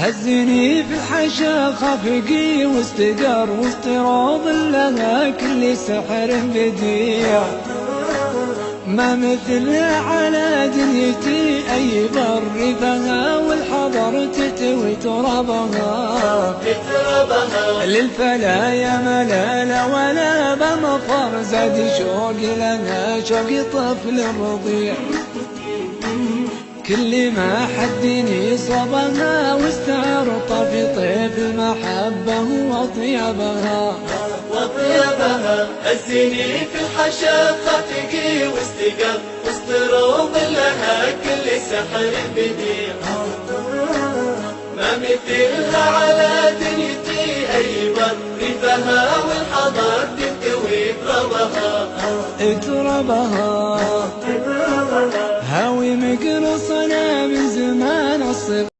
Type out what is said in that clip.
هزني في الحشا خفقي واستقر واستراض لها كل سحر بديع، ما مثلها على دنيتي أي بر فيها والحضر تتوي ترابها. للفلايا ملالة ولا بمطر زاد شوقي لنا شوقي طفل رضيع، كل ما حدني صبها واستعرط في طيف المحبة وطيبها. هزني في الحشا خفقي واستقر واستروض لها كل سحر بديع، ما مثلها على دنيتي أي بر ريفها والحضر تنتوي تربها. هاوي مقرصنا من زمان الصغر